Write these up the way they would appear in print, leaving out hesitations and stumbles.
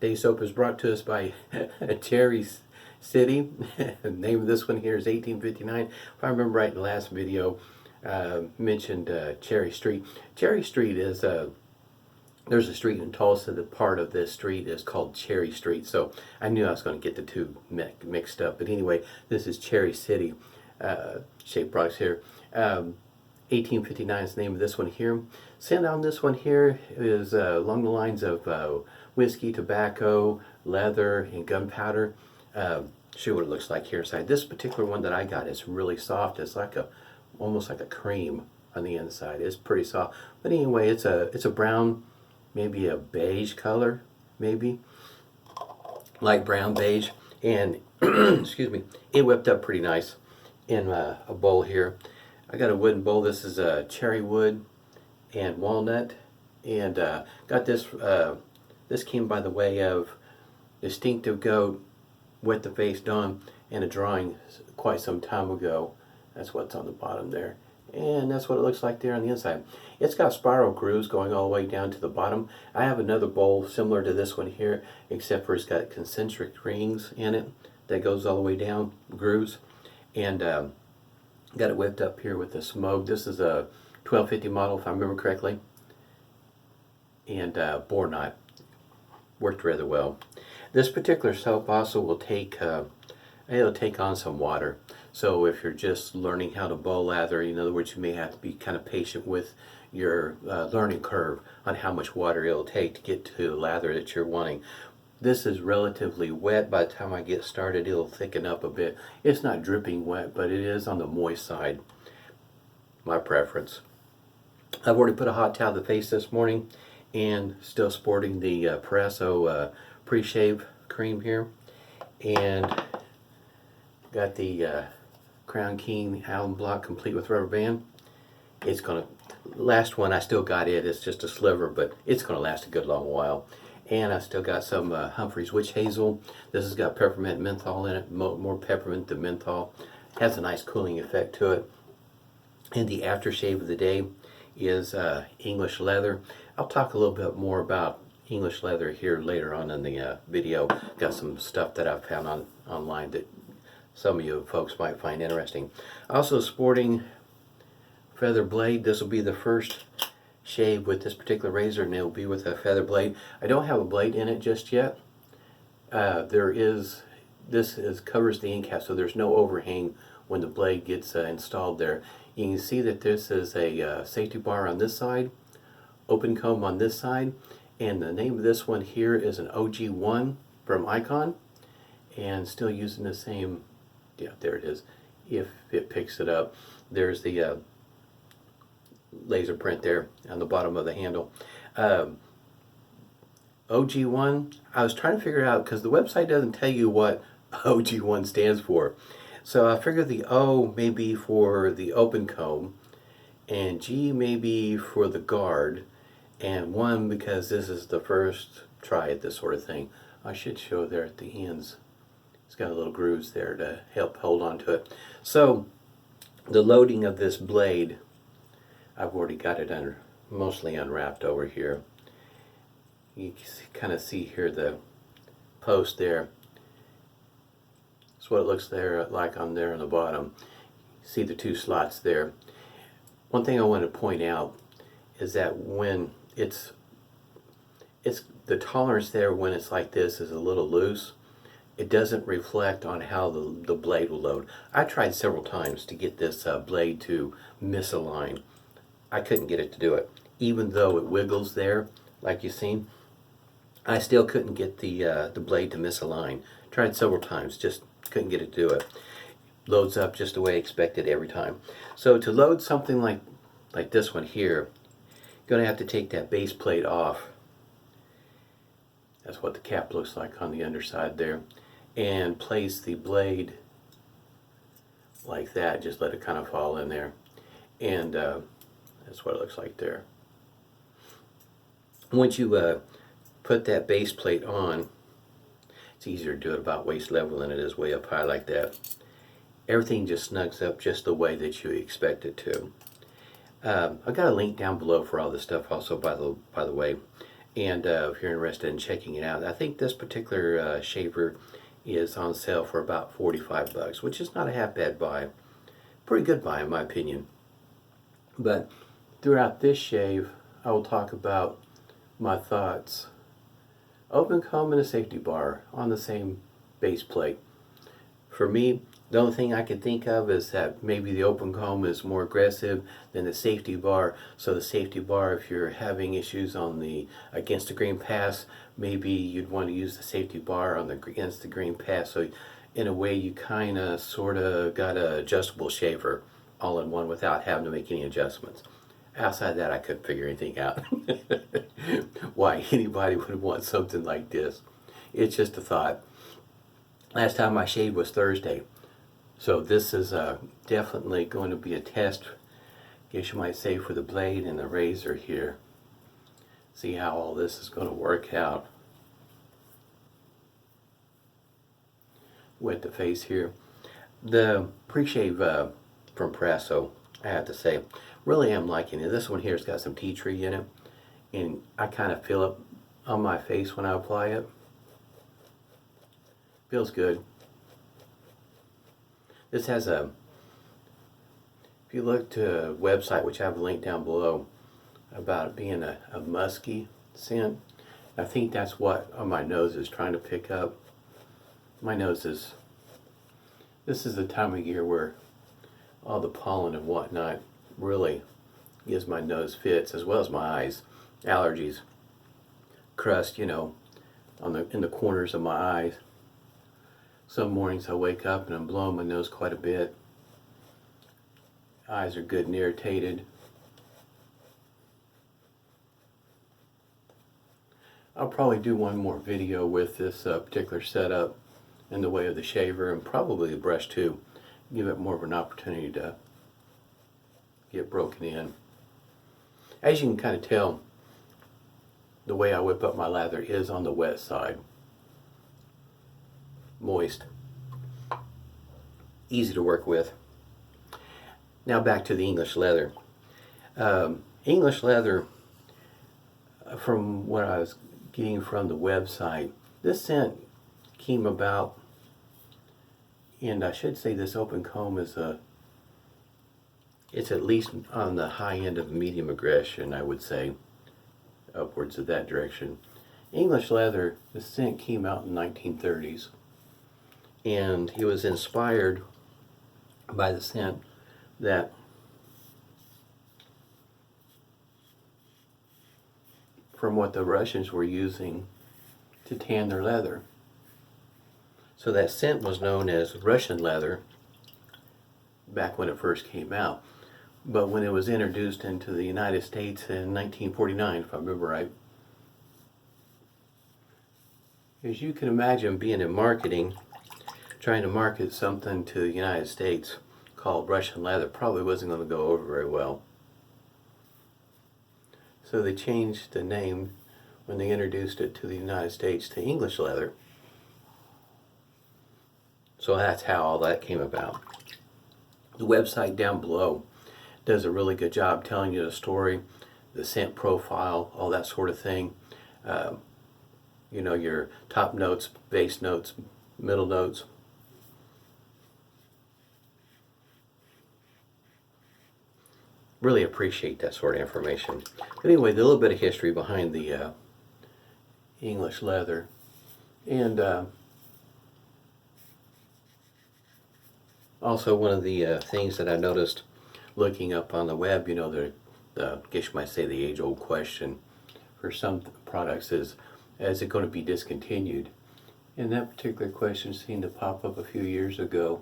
Today's soap is brought to us by Cherry City. The name of this one here is 1859. If I remember right, in the last video, mentioned Cherry Street. Cherry Street is there's a street in Tulsa. The part of this street is called Cherry Street. So I knew I was going to get the two mixed up. But anyway, this is Cherry City shape products here. 1859 is the name of this one here. Scent on this one here is along the lines of whiskey, tobacco, leather, and gunpowder. Show what it looks like here inside. This particular one that I got is really soft. It's like almost like a cream on the inside. It's pretty soft. But anyway, it's a brown, maybe a beige color, maybe light brown beige, and excuse me, it whipped up pretty nice in a bowl here. I got a wooden bowl. This is a cherry wood and walnut, and got this. This came by the way of Distinctive Goat, Wet the Face Dawn, and a drawing quite some time ago. That's what's on the bottom there, and that's what it looks like there on the inside. It's got spiral grooves going all the way down to the bottom. I have another bowl similar to this one here, except for it's got concentric rings in it that goes all the way down, grooves, and got it whipped up here with the Semogue. This is a 1250 model, if I remember correctly, and boar knot. Worked rather well. This particular soap also will it'll take on some water. So if you're just learning how to bowl lather, in other words, you may have to be kind of patient with your learning curve on how much water it'll take to get to the lather that you're wanting. This is relatively wet. By the time I get started, it'll thicken up a bit. It's not dripping wet, but it is on the moist side. My preference. I've already put a hot towel to the face this morning, and still sporting the Proraso Preshave cream here, and got the Crown King alum block complete with rubber band. It's gonna last one. I still got it. It's just a sliver, but it's gonna last a good long while. And I still got some Humphrey's witch hazel. This has got peppermint and menthol in it. More peppermint than menthol. Has a nice cooling effect to it. And the aftershave of the day is English leather. I'll talk a little bit more about English leather here later on in the video. Got some stuff that I've found online that some of you folks might find interesting. Also sporting feather blade. This will be the first shave with this particular razor, and it will be with a feather blade. I don't have a blade in it just yet. This covers the end cap, so there's no overhang when the blade gets installed there. You can see that this is a safety bar on this side, open comb on this side, and the name of this one here is an OG1 from iKon, and still using the same, yeah, there it is, if it picks it up. There's the laser print there on the bottom of the handle. OG1, I was trying to figure it out because the website doesn't tell you what OG1 stands for. So I figured the O may be for the open comb, and G may be for the guard, and 1 because this is the first try at this sort of thing. I should show there at the ends. It's got a little grooves there to help hold on to it. So the loading of this blade, I've already got it mostly unwrapped over here. You can kind of see here the post there. That's what it looks like on there on the bottom. See the 2 slots there. One thing I want to point out is that when it's the tolerance there when it's like this is a little loose. It doesn't reflect on how the blade will load. I tried several times to get this blade to misalign. I couldn't get it to do it. Even though it wiggles there, like you've seen, I still couldn't get the blade to misalign. Tried several times, just couldn't get it to do it. Loads up just the way I expected every time. So to load something like this one here, you're going to have to take that base plate off. That's what the cap looks like on the underside there. And place the blade like that. Just let it kind of fall in there. And that's what it looks like there. Once you put that base plate on, it's easier to do it about waist level than it is way up high like that. Everything just snugs up just the way that you expect it to. I've got a link down below for all this stuff also, by the way. And if you're interested in checking it out, I think this particular shaver is on sale for about 45 bucks, which is not a half bad buy. Pretty good buy in my opinion. But throughout this shave, I will talk about my thoughts. Open comb and a safety bar on the same base plate. For me, the only thing I can think of is that maybe the open comb is more aggressive than the safety bar. So the safety bar, if you're having issues on the against the green pass, maybe you'd want to use the safety bar on the against the green pass. So in a way, you kind of sort of got an adjustable shaver all in one without having to make any adjustments. Outside that, I couldn't figure anything out. Why anybody would want something like this. It's just a thought. Last time I shaved was Thursday. So this is definitely going to be a test, I guess you might say, for the blade and the razor here. See how all this is going to work out. Wet the face here. The Preshave from Proraso, I have to say, really am liking it. This one here has got some tea tree in it, and I kind of feel it on my face when I apply it. Feels good. This has a, if you look to a website, which I have a link down below, about it being a musky scent. I think that's what my nose is trying to pick up. My nose is, this is the time of year where all the pollen and whatnot really gives my nose fits, as well as my eyes. Allergies, crust, you know, in the corners of my eyes. Some mornings I wake up and I'm blowing my nose quite a bit. Eyes are good and irritated. I'll probably do one more video with this particular setup in the way of the shaver, and probably the brush too. Give it more of an opportunity to get broken in. As you can kind of tell, the way I whip up my lather is on the wet side. Moist. Easy to work with. Now back to the English leather. English leather, from what I was getting from the website, this scent came about, and I should say this open comb is it's at least on the high end of medium aggression, I would say, upwards of that direction. English leather, the scent came out in the 1930s, and it was inspired by the scent that from what the Russians were using to tan their leather. So that scent was known as Russian leather back when it first came out. But when it was introduced into the United States in 1949, if I remember right, as you can imagine, being in marketing, trying to market something to the United States called Russian leather probably wasn't going to go over very well. So they changed the name when they introduced it to the United States to English leather. So that's how all that came about. The website down below does a really good job telling you the story, the scent profile, all that sort of thing. You know, your top notes, base notes, middle notes. Really appreciate that sort of information. But anyway, the little bit of history behind the English leather. And also one of the things that I noticed looking up on the web, you know, I guess you might say the age-old question for some products is it going to be discontinued? And that particular question seemed to pop up a few years ago.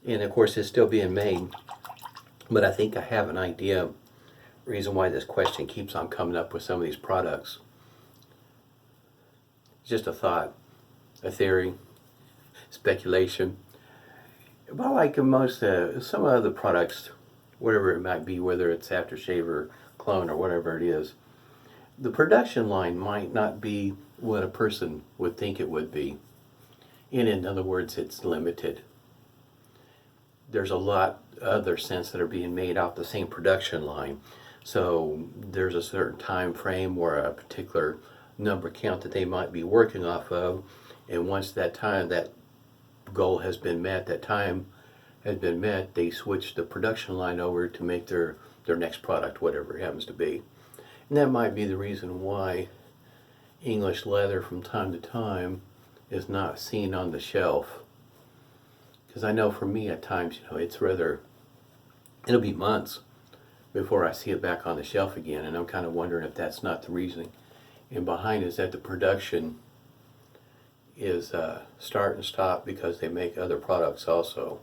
And of course it's still being made, but I think I have an idea, reason why this question keeps on coming up with some of these products. Just a thought, a theory, speculation. But like most, some other products, whatever it might be, whether it's aftershave or clone or whatever it is, the production line might not be what a person would think it would be. And in other words, it's limited. There's a lot other scents that are being made off the same production line. So there's a certain time frame or a particular number count that they might be working off of, and once that time, that goal has been met, that time has been met, they switch the production line over to make their next product, whatever it happens to be. And that might be the reason why English leather from time to time is not seen on the shelf. Because I know for me at times, it's it'll be months before I see it back on the shelf again, and I'm kind of wondering if that's not the reasoning. And behind is that the production is start and stop because they make other products also.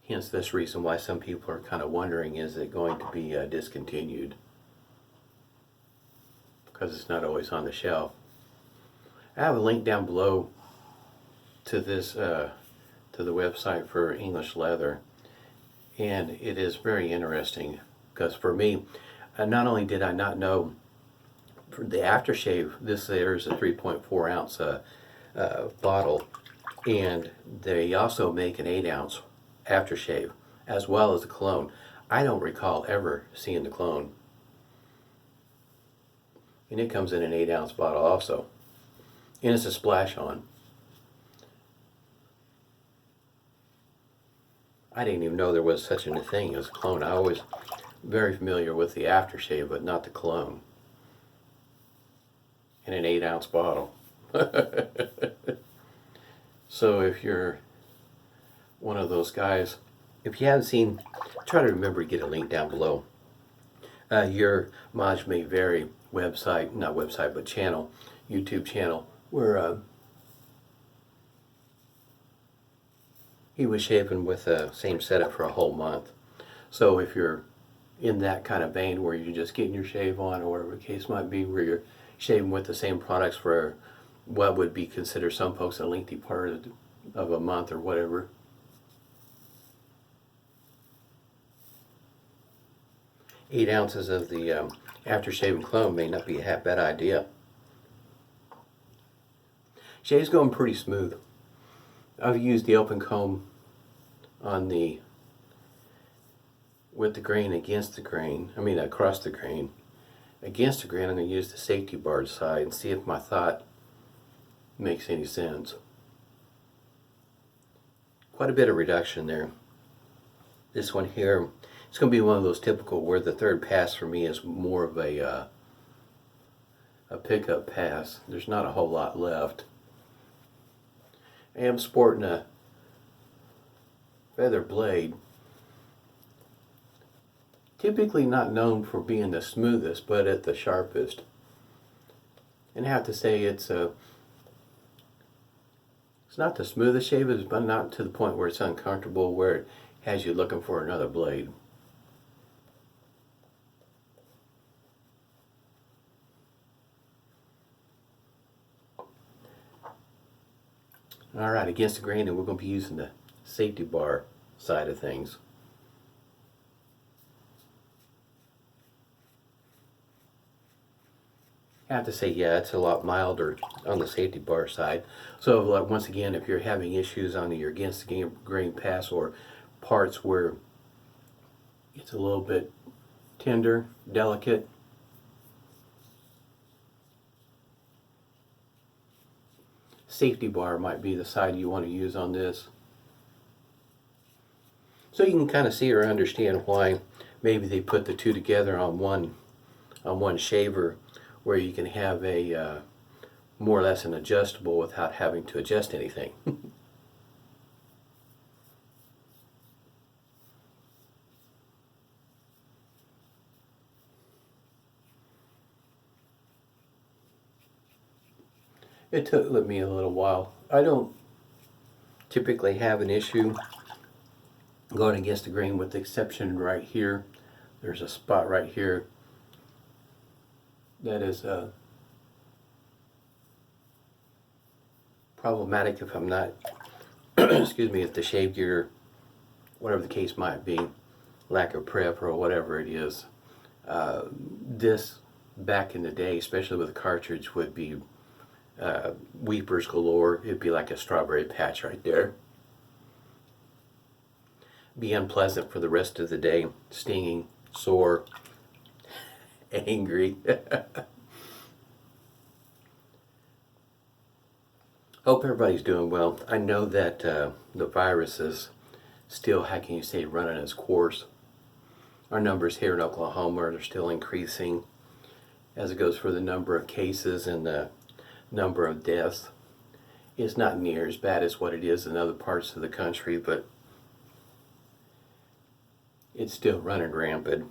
Hence this reason why some people are kind of wondering, is it going to be discontinued? Because it's not always on the shelf. I have a link down below to this, to the website for English leather, and it is very interesting because for me, not only did I not know for the aftershave, this there is a 3.4 ounce bottle, and they also make an 8 ounce aftershave as well as the cologne. I don't recall ever seeing the cologne, and it comes in an 8 ounce bottle also, and it's a splash on. I didn't even know there was such a thing as cologne. I was very familiar with the aftershave, but not the cologne. In an 8 ounce bottle. So if you're one of those guys, if you haven't seen, try to remember to get a link down below. Your Maj May Vary website, not website, but channel, YouTube channel, where he was shaving with the same setup for a whole month. So if you're in that kind of vein where you're just getting your shave on, or whatever the case might be, where you're shaving with the same products for what would be considered some folks a lengthy part of a month or whatever, 8 ounces of the aftershave and cologne may not be a bad idea. Shave's going pretty smooth. I've used the open comb on with the grain against the grain, across the grain. Against the grain, I'm going to use the safety bar side and see if my thought makes any sense. Quite a bit of reduction there. This one here, it's going to be one of those typical where the third pass for me is more of a pickup pass. There's not a whole lot left. I am sporting a feather blade. Typically not known for being the smoothest, but at the sharpest. And I have to say it's not the smoothest shave, but not to the point where it's uncomfortable, where it has you looking for another blade. Alright, against the grain, and we're going to be using the safety bar side of things. I have to say, yeah, it's a lot milder on the safety bar side. So, like, once again, if you're having issues on your against the grain pass, or parts where it's a little bit tender, delicate, safety bar might be the side you want to use on this. So you can kind of see or understand why maybe they put the two together on one shaver, where you can have a more or less an adjustable without having to adjust anything. It took me a little while. I don't typically have an issue going against the grain, with the exception right here. There's a spot right here that is problematic if I'm not, excuse me, if the shave gear, whatever the case might be, lack of prep or whatever it is, this back in the day, especially with a cartridge, would be weepers galore. It'd be like a strawberry patch right there. be unpleasant for the rest of the day, stinging, sore, angry. Hope everybody's doing well. I know that the virus is still, how can you say, running its course. Our numbers here in Oklahoma are still increasing as it goes for the number of cases and the number of deaths. It's not near as bad as what it is in other parts of the country, but it's still running rampant.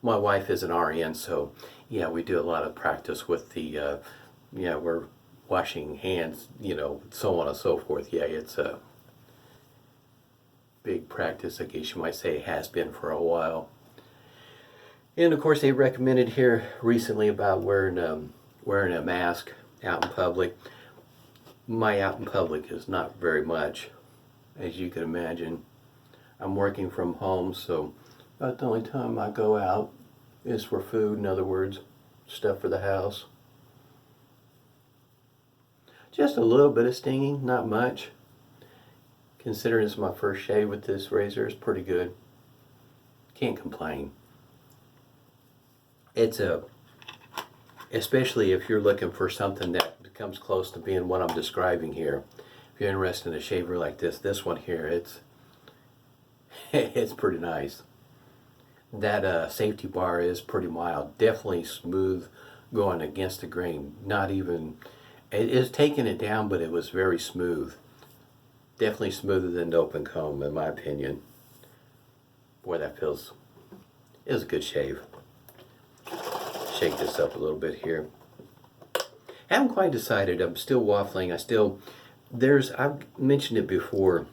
My wife is an RN, so yeah, we do a lot of practice with the, we're washing hands, so on and so forth. Yeah, it's a big practice, I guess you might say, it has been for a while. And of course, they recommended here recently about wearing a mask out in public. My out in public is not very much, as you can imagine. I'm working from home, so about the only time I go out is for food, in other words, stuff for the house. Just a little bit of stinging, not much. Considering it's my first shave with this razor, it's pretty good. Can't complain. It's especially if you're looking for something that comes close to being what I'm describing here. If you're interested in a shaver like this one here, it's pretty nice. That safety bar is pretty mild, definitely smooth going against the grain. Not even, it is taking it down, but it was very smooth. Definitely smoother than the open comb, in my opinion. Boy, that feels, it was a good shave. Shake this up a little bit here. Haven't quite decided. I'm still waffling. I've mentioned it before.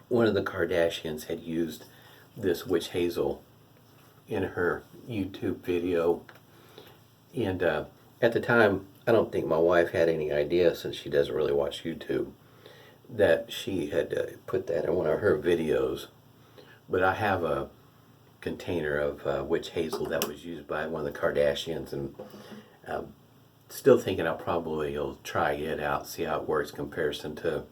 One of the Kardashians had used this witch hazel in her YouTube video. And at the time, I don't think my wife had any idea, since she doesn't really watch YouTube, that she had put that in one of her videos. But I have a container of witch hazel that was used by one of the Kardashians, and still thinking I'll probably try it out, see how it works in comparison to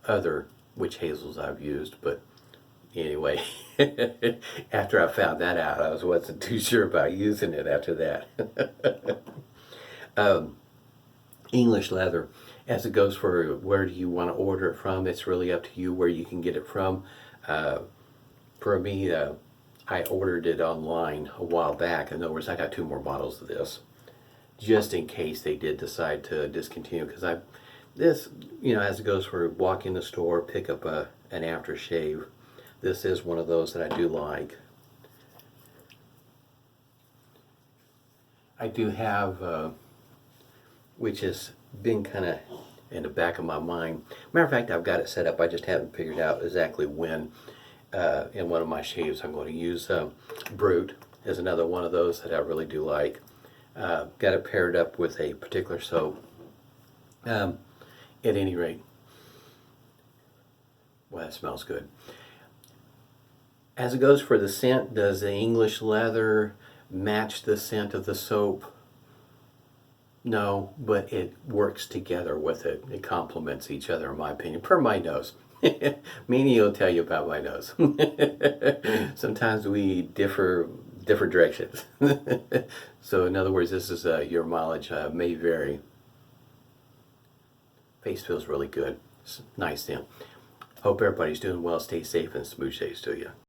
other witch hazels I've used. But anyway, after I found that out, I wasn't too sure about using it after that. English leather, as it goes for where do you want to order it from, it's really up to you where you can get it from. For me, I ordered it online a while back. In other words, I got 2 more bottles of this, just in case they did decide to discontinue. Because as it goes for walk in the store, pick up an aftershave, this is one of those that I do like. I do have, which has been kind of in the back of my mind. Matter of fact, I've got it set up. I just haven't figured out exactly when. In one of my shaves, I'm going to use Brute as another one of those that I really do like. Got it paired up with a particular soap. At any rate, well, that smells good. As it goes for the scent, does the English leather match the scent of the soap? No, but it works together with it. It complements each other, in my opinion, per my nose. Meaning will tell you about my nose. Sometimes we differ directions. So in other words, this is your mileage may vary. Face feels really good. It's nice then. Hope everybody's doing well. Stay safe and smooth shaves to you.